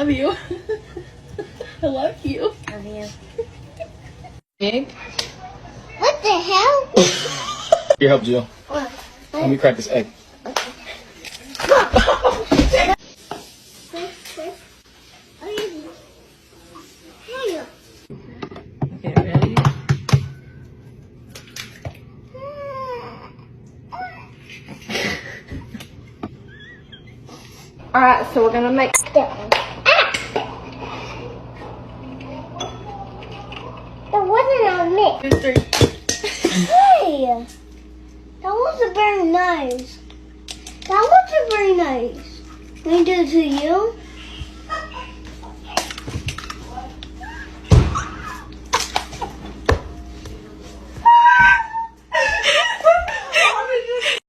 love you. I love you. Love you. Egg? What the hell? Here, help Jill. What? Let me crack this egg. Okay, ready? Alright, so we're gonna make that one. That wasn't on me. 2, 3. Hey! That wasn't very nice. That wasn't very nice. Can we do it to you?